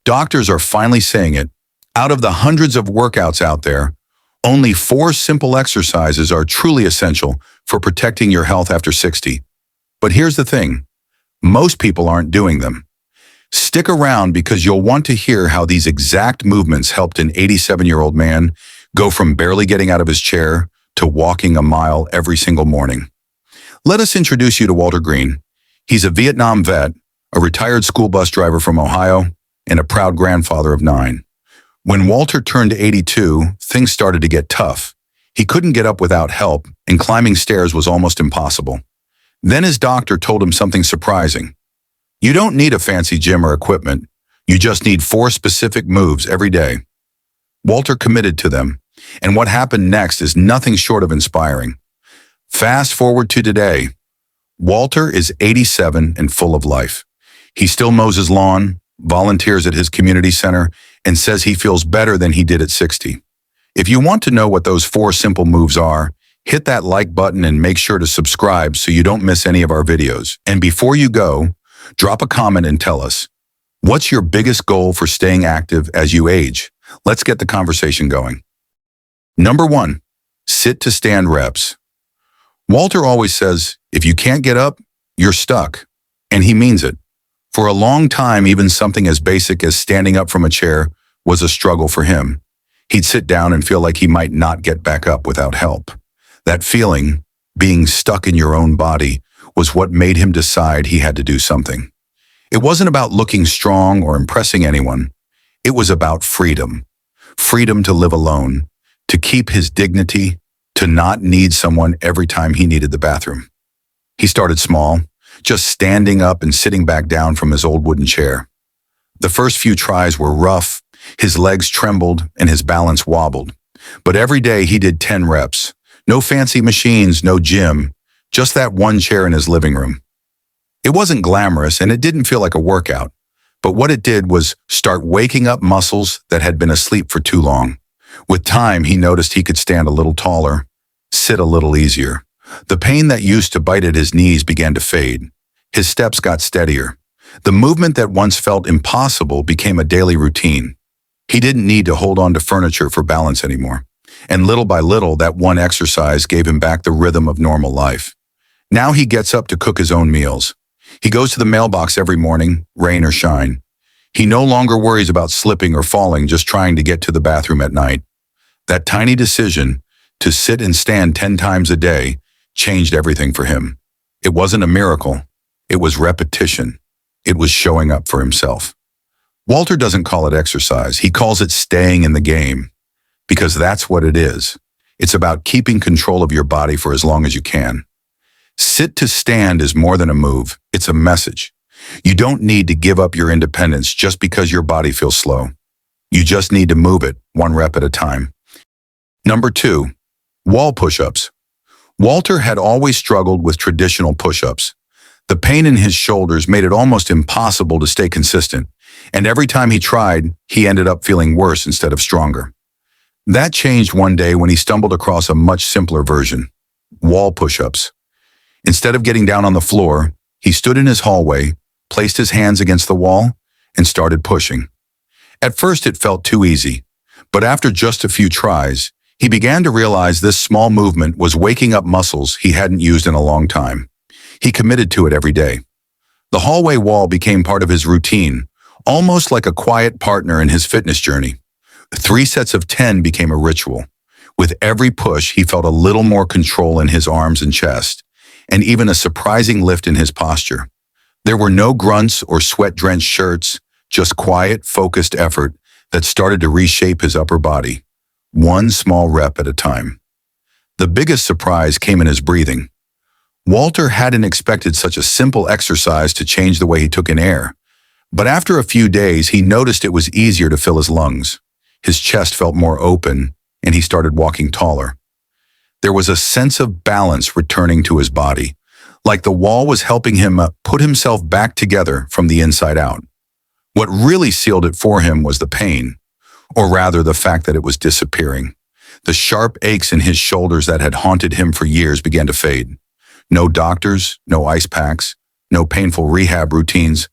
Doctors are finally saying it. Out of the hundreds of workouts out there, only 4 simple exercises are truly essential for protecting your health after 60. But here's the thing. Most people aren't doing them. Stick around because you'll want to hear how these exact movements helped an 87-year-old man go from barely getting out of his chair to walking a mile every single morning. Let us introduce you to Walter Green. He's a Vietnam vet, a retired school bus driver from Ohio, and a proud grandfather of 9. When Walter turned 82, things started to get tough. He couldn't get up without help, and climbing stairs was almost impossible. Then his doctor told him something surprising. You don't need a fancy gym or equipment. You just need 4 specific moves every day. Walter committed to them, and what happened next is nothing short of inspiring. Fast forward to today. Walter is 87 and full of life. He still mows his lawn, volunteers at his community center, and says he feels better than he did at 60. If you want to know what those 4 simple moves are, hit that like button and make sure to subscribe so you don't miss any of our videos. And before you go, drop a comment and tell us, what's your biggest goal for staying active as you age? Let's get the conversation going. Number 1, sit to stand reps. Walter always says, if you can't get up, you're stuck. And he means it. For a long time, even something as basic as standing up from a chair was a struggle for him. He'd sit down and feel like he might not get back up without help. That feeling, being stuck in your own body, was what made him decide he had to do something. It wasn't about looking strong or impressing anyone. It was about freedom. Freedom to live alone, to keep his dignity, to not need someone every time he needed the bathroom. He started small, just standing up and sitting back down from his old wooden chair. The first few tries were rough, his legs trembled and his balance wobbled. But every day he did 10 reps. No fancy machines, no gym, just that one chair in his living room. It wasn't glamorous and it didn't feel like a workout, but what it did was start waking up muscles that had been asleep for too long. With time, he noticed he could stand a little taller, sit a little easier. The pain that used to bite at his knees began to fade. His steps got steadier. The movement that once felt impossible became a daily routine. He didn't need to hold on to furniture for balance anymore. And little by little, that one exercise gave him back the rhythm of normal life. Now he gets up to cook his own meals. He goes to the mailbox every morning, rain or shine. He no longer worries about slipping or falling just trying to get to the bathroom at night. That tiny decision to sit and stand 10 times a day changed everything for him. It wasn't a miracle. It was repetition. It was showing up for himself. Walter doesn't call it exercise. He calls it staying in the game. Because that's what it is. It's about keeping control of your body for as long as you can. Sit to stand is more than a move. It's a message. You don't need to give up your independence just because your body feels slow. You just need to move it 1 rep at a time. Number 2, wall push-ups. Walter had always struggled with traditional push-ups. The pain in his shoulders made it almost impossible to stay consistent, and every time he tried, he ended up feeling worse instead of stronger. That changed one day when he stumbled across a much simpler version, wall push-ups. Instead of getting down on the floor, he stood in his hallway, placed his hands against the wall, and started pushing. At first it felt too easy, but after just a few tries, he began to realize this small movement was waking up muscles he hadn't used in a long time. He committed to it every day. The hallway wall became part of his routine, almost like a quiet partner in his fitness journey. 3 sets of 10 became a ritual. With every push, he felt a little more control in his arms and chest, and even a surprising lift in his posture. There were no grunts or sweat-drenched shirts, just quiet, focused effort that started to reshape his upper body, 1 small rep at a time. The biggest surprise came in his breathing. Walter hadn't expected such a simple exercise to change the way he took in air, but after a few days, he noticed it was easier to fill his lungs. His chest felt more open, and he started walking taller. There was a sense of balance returning to his body, like the wall was helping him put himself back together from the inside out. What really sealed it for him was the pain, or rather the fact that it was disappearing. The sharp aches in his shoulders that had haunted him for years began to fade. No doctors, no ice packs, no painful rehab routines,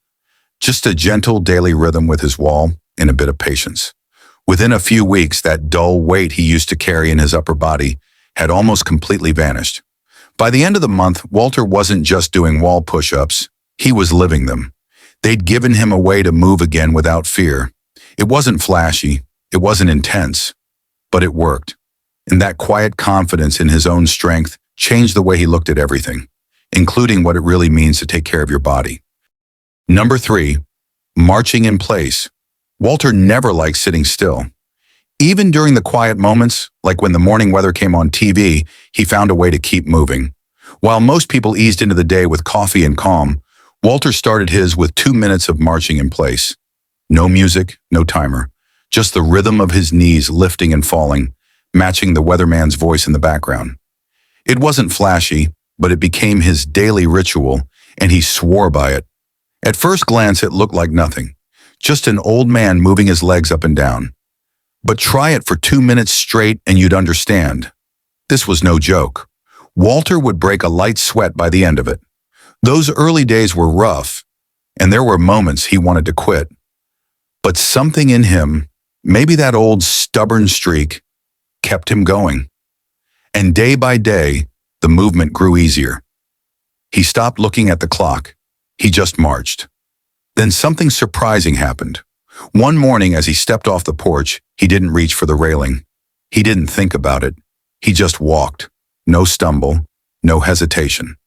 just a gentle daily rhythm with his wall, and a bit of patience. Within a few weeks, that dull weight he used to carry in his upper body had almost completely vanished. By the end of the month, Walter wasn't just doing wall push-ups, he was living them. They'd given him a way to move again without fear. It wasn't flashy, it wasn't intense, but it worked. And that quiet confidence in his own strength changed the way he looked at everything, including what it really means to take care of your body. Number 3, marching in place. Walter never liked sitting still. Even during the quiet moments, like when the morning weather came on TV, he found a way to keep moving. While most people eased into the day with coffee and calm, Walter started his with 2 minutes of marching in place. No music, no timer, just the rhythm of his knees lifting and falling, matching the weatherman's voice in the background. It wasn't flashy, but it became his daily ritual, and he swore by it. At first glance, it looked like nothing, just an old man moving his legs up and down. But try it for 2 minutes straight and you'd understand. This was no joke. Walter would break a light sweat by the end of it. Those early days were rough, and there were moments he wanted to quit. But something in him, maybe that old stubborn streak, kept him going. And day by day, the movement grew easier. He stopped looking at the clock. He just marched. Then something surprising happened. One morning as he stepped off the porch, he didn't reach for the railing. He didn't think about it. He just walked. No stumble, no hesitation.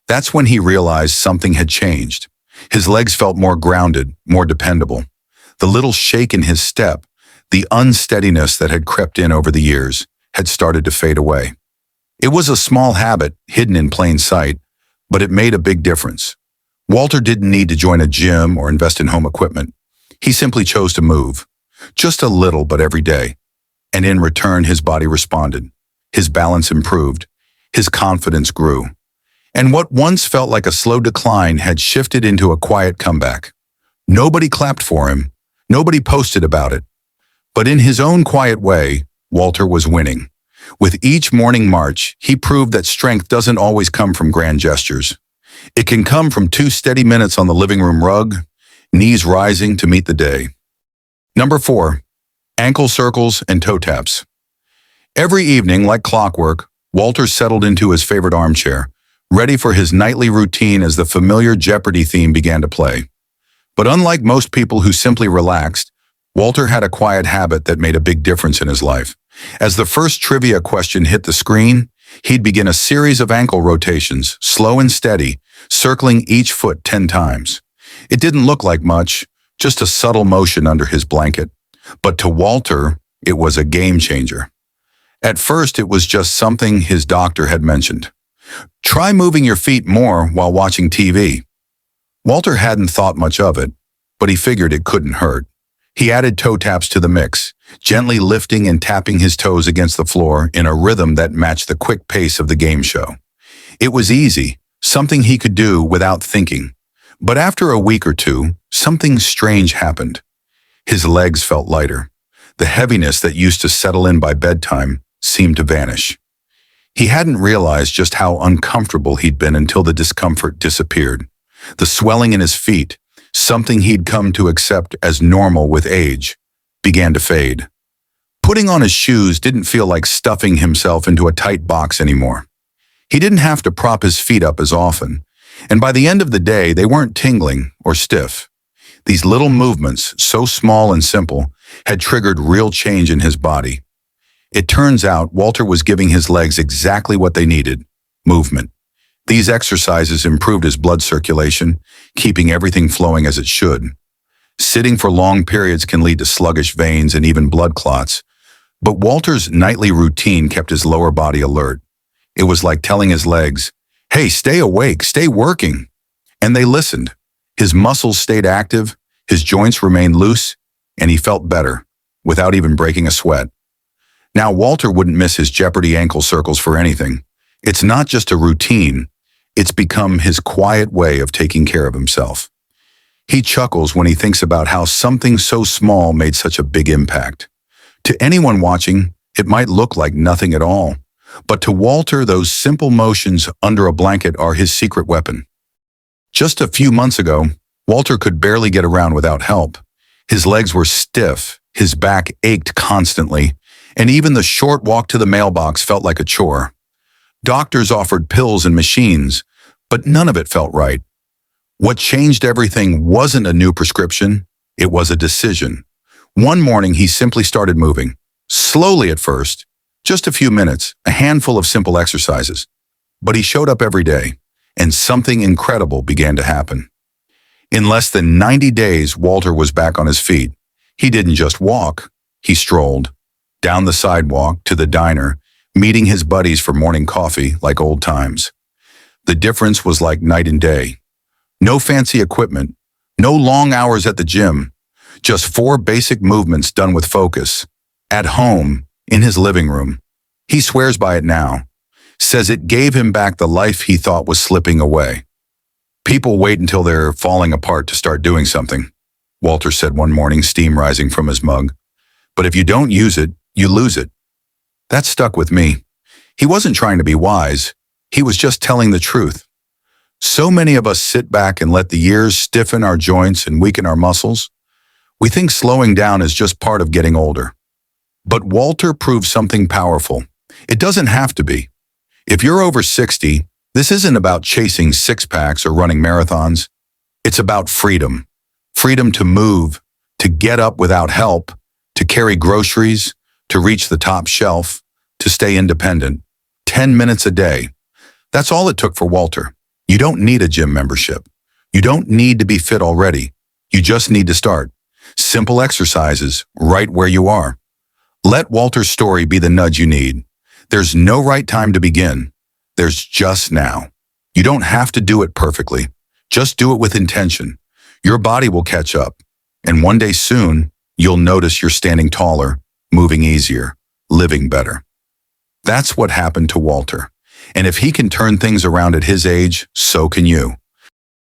That's when he realized something had changed. His legs felt more grounded, more dependable. The little shake in his step, the unsteadiness that had crept in over the years, had started to fade away. It was a small habit, hidden in plain sight, but it made a big difference. Walter didn't need to join a gym or invest in home equipment. He simply chose to move, just a little but every day. And in return, his body responded. His balance improved. His confidence grew. And what once felt like a slow decline had shifted into a quiet comeback. Nobody clapped for him. Nobody posted about it. But in his own quiet way, Walter was winning. With each morning march, he proved that strength doesn't always come from grand gestures. It can come from 2 steady minutes on the living room rug, knees rising to meet the day. Number 4, ankle circles and toe taps. Every evening, like clockwork, Walter settled into his favorite armchair, ready for his nightly routine as the familiar Jeopardy theme began to play. But unlike most people who simply relaxed, Walter had a quiet habit that made a big difference in his life. As the first trivia question hit the screen, he'd begin a series of ankle rotations, slow and steady, circling each foot 10 times. It didn't look like much, just a subtle motion under his blanket. But to Walter, it was a game changer. At first, it was just something his doctor had mentioned. Try moving your feet more while watching TV. Walter hadn't thought much of it, but he figured it couldn't hurt. He added toe taps to the mix, gently lifting and tapping his toes against the floor in a rhythm that matched the quick pace of the game show. It was easy, something he could do without thinking. But after a week or two, something strange happened. His legs felt lighter. The heaviness that used to settle in by bedtime seemed to vanish. He hadn't realized just how uncomfortable he'd been until the discomfort disappeared. The swelling in his feet, something he'd come to accept as normal with age, began to fade. Putting on his shoes didn't feel like stuffing himself into a tight box anymore. He didn't have to prop his feet up as often, and by the end of the day, they weren't tingling or stiff. These little movements, so small and simple, had triggered real change in his body. It turns out Walter was giving his legs exactly what they needed: movement. These exercises improved his blood circulation, keeping everything flowing as it should. Sitting for long periods can lead to sluggish veins and even blood clots, but Walter's nightly routine kept his lower body alert. It was like telling his legs, "Hey, stay awake, stay working." And they listened. His muscles stayed active, his joints remained loose, and he felt better, without even breaking a sweat. Now, Walter wouldn't miss his Jeopardy ankle circles for anything. It's not just a routine, it's become his quiet way of taking care of himself. He chuckles when he thinks about how something so small made such a big impact. To anyone watching, it might look like nothing at all. But to Walter, those simple motions under a blanket are his secret weapon. Just a few months ago, Walter could barely get around without help. His legs were stiff, his back ached constantly, and even the short walk to the mailbox felt like a chore. Doctors offered pills and machines, but none of it felt right. What changed everything wasn't a new prescription, it was a decision. One morning he simply started moving, slowly at first, just a few minutes, a handful of simple exercises. But he showed up every day, and something incredible began to happen. In less than 90 days, Walter was back on his feet. He didn't just walk, he strolled down the sidewalk to the diner, meeting his buddies for morning coffee like old times. The difference was like night and day. No fancy equipment, no long hours at the gym, just 4 basic movements done with focus. At home, in his living room. He swears by it now, says it gave him back the life he thought was slipping away. People wait until they're falling apart to start doing something, Walter said one morning, steam rising from his mug. But if you don't use it, you lose it. That stuck with me. He wasn't trying to be wise. He was just telling the truth. So many of us sit back and let the years stiffen our joints and weaken our muscles. We think slowing down is just part of getting older. But Walter proved something powerful. It doesn't have to be. If you're over 60, this isn't about chasing six-packs or running marathons. It's about freedom. Freedom to move, to get up without help, to carry groceries, to reach the top shelf, to stay independent. 10 minutes a day. That's all it took for Walter. You don't need a gym membership. You don't need to be fit already. You just need to start. Simple exercises right where you are. Let Walter's story be the nudge you need. There's no right time to begin. There's just now. You don't have to do it perfectly. Just do it with intention. Your body will catch up. And one day soon, you'll notice you're standing taller, moving easier, living better. That's what happened to Walter. And if he can turn things around at his age, so can you.